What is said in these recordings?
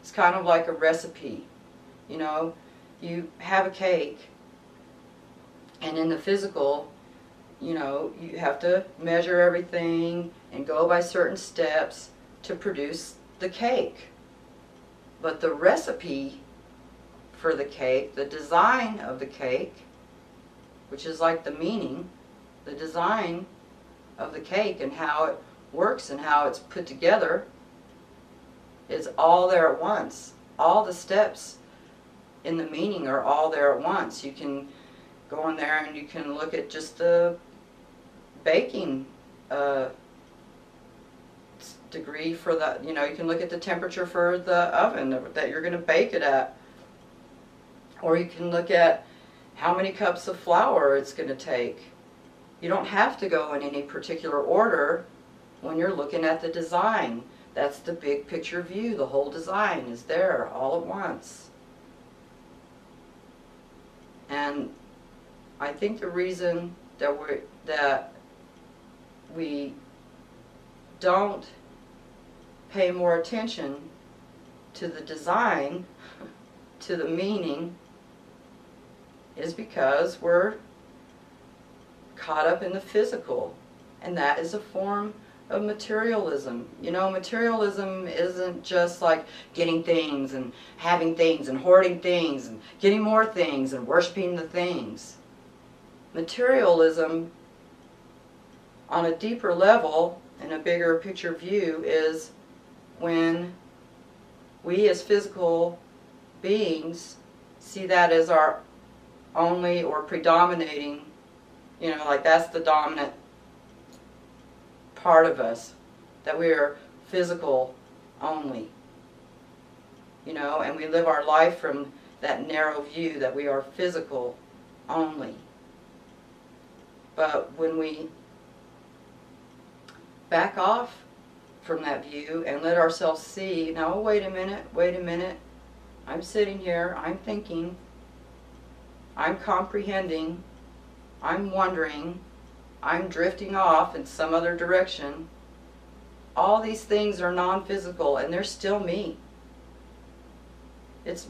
It's kind of like a recipe. You know, you have a cake, and in the physical, you know, you have to measure everything and go by certain steps to produce the cake. But the recipe for the cake, the design of the cake, which is like the meaning, the design of the cake and how it works and how it's put together, is all there at once. All the steps in the meaning are all there at once. You can go in there and you can look at just the baking degree for the, you know, you can look at the temperature for the oven that you're going to bake it at. Or you can look at how many cups of flour it's going to take. You don't have to go in any particular order when you're looking at the design. That's the big picture view. The whole design is there all at once. And I think the reason that we don't pay more attention to the design, to the meaning, is because we're caught up in the physical. And that is a form of materialism. You know, materialism isn't just like getting things and having things and hoarding things and getting more things and worshiping the things. Materialism on a deeper level, in a bigger picture view, is when we as physical beings see that as our only or predominating, you know, like that's the dominant part of us, that we are physical only, you know, and we live our life from that narrow view that we are physical only. But when we back off from that view and let ourselves see, now wait a minute, I'm sitting here, I'm thinking, I'm comprehending, I'm wondering, I'm drifting off in some other direction. All these things are non-physical and they're still me. It's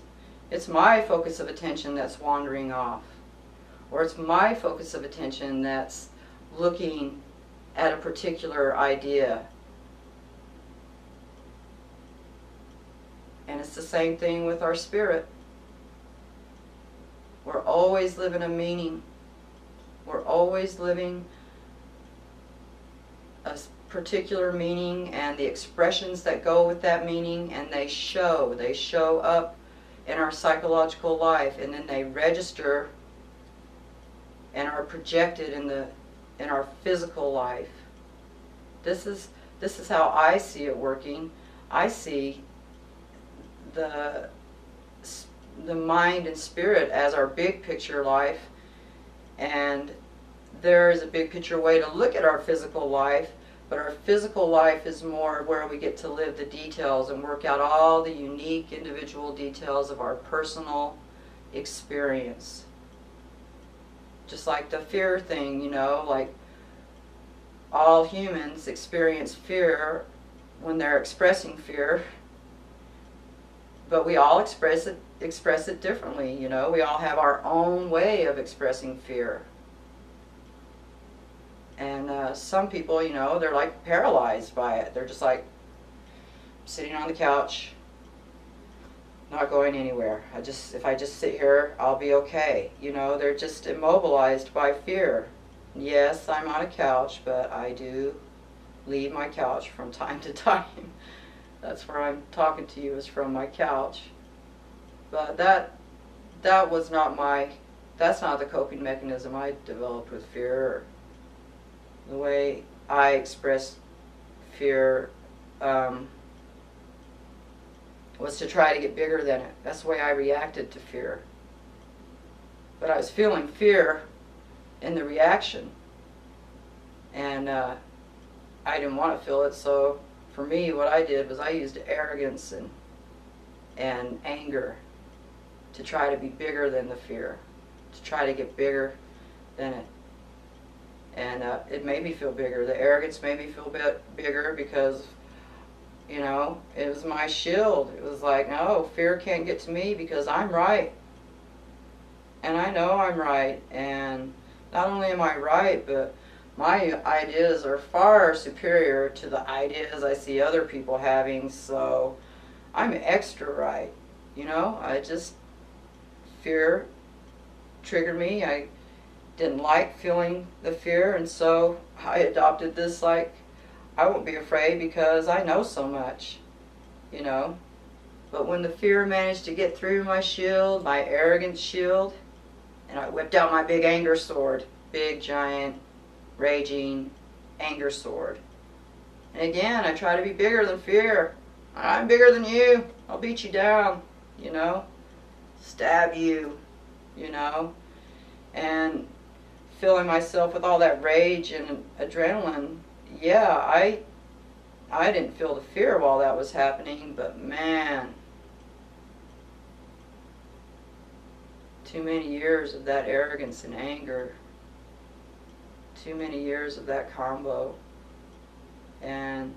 my focus of attention that's wandering off. Or it's my focus of attention that's looking at a particular idea. And it's the same thing with our spirit. We're always living a meaning. We're always living a particular meaning and the expressions that go with that meaning, and they show up in our psychological life, and then they register and are projected in our physical life. This is how I see it working. I see the mind and spirit as our big picture life, and there is a big picture way to look at our physical life, but our physical life is more where we get to live the details and work out all the unique individual details of our personal experience. Just like the fear thing, you know, like all humans experience fear when they're expressing fear, but we all express it differently, you know. We all have our own way of expressing fear. And some people, you know, they're like paralyzed by it. They're just like sitting on the couch, not going anywhere. If I just sit here, I'll be okay. You know, they're just immobilized by fear. Yes, I'm on a couch, but I do leave my couch from time to time. That's where I'm talking to you, is from my couch. But that was not that's not the coping mechanism I developed with fear. The way I expressed fear was to try to get bigger than it. That's the way I reacted to fear. But I was feeling fear in the reaction, and I didn't want to feel it. So for me, what I did was I used arrogance and anger to try to be bigger than the fear, to try to get bigger than it. And it made me feel bigger. The arrogance made me feel bigger because You know, it was my shield. It was like, no, fear can't get to me because I'm right. And I know I'm right. And not only am I right, but my ideas are far superior to the ideas I see other people having. So I'm extra right. You know, fear triggered me. I didn't like feeling the fear. And so I adopted this, like, I won't be afraid because I know so much, you know. But when the fear managed to get through my shield, my arrogance shield, and I whipped out my big anger sword, big, giant, raging anger sword. And again, I try to be bigger than fear. I'm bigger than you. I'll beat you down, you know. Stab you, you know. And filling myself with all that rage and adrenaline, yeah, I didn't feel the fear while that was happening, but man, too many years of that arrogance and anger, too many years of that combo, and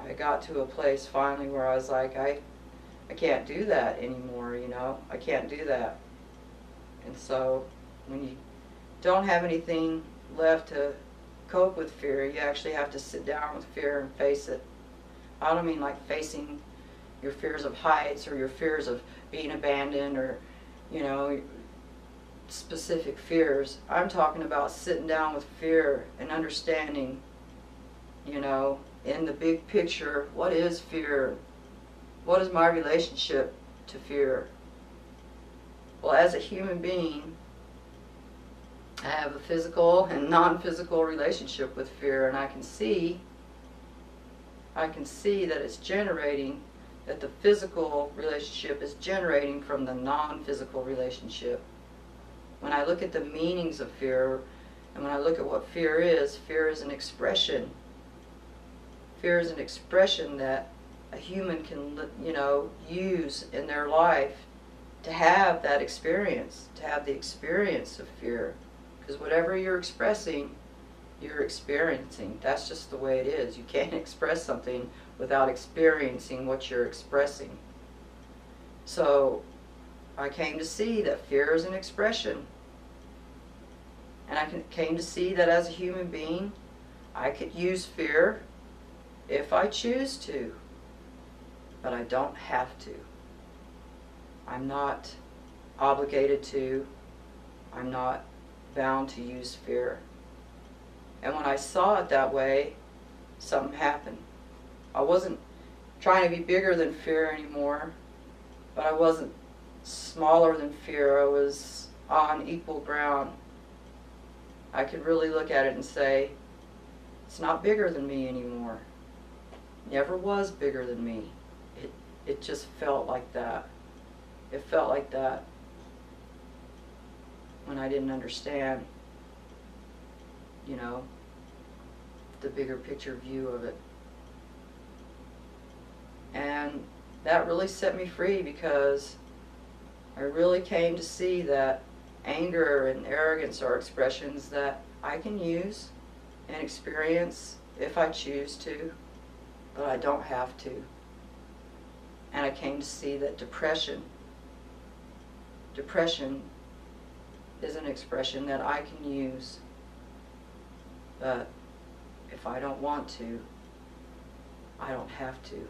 I got to a place finally where I was like, I can't do that anymore, you know, I can't do that. And so when you don't have anything left to cope with fear, you actually have to sit down with fear and face it. I don't mean like facing your fears of heights or your fears of being abandoned or, you know, specific fears. I'm talking about sitting down with fear and understanding, you know, in the big picture, what is fear? What is my relationship to fear? Well, as a human being, I have a physical and non-physical relationship with fear, and I can see that it's generating, that the physical relationship is generating from the non-physical relationship. When I look at the meanings of fear, and when I look at what fear is an expression. Fear is an expression that a human can, you know, use in their life to have that experience, to have the experience of fear. Because whatever you're expressing, you're experiencing. That's just the way it is. You can't express something without experiencing what you're expressing. So I came to see that fear is an expression. And I came to see that as a human being, I could use fear if I choose to. But I don't have to. I'm not obligated to. I'm not bound to use fear. And when I saw it that way, something happened. I wasn't trying to be bigger than fear anymore, but I wasn't smaller than fear. I was on equal ground. I could really look at it and say, it's not bigger than me anymore. Never was bigger than me. It just felt like that. It felt like that when I didn't understand, you know, the bigger picture view of it. And that really set me free, because I really came to see that anger and arrogance are expressions that I can use and experience if I choose to, but I don't have to. And I came to see that depression is an expression that I can use, but if I don't want to, I don't have to.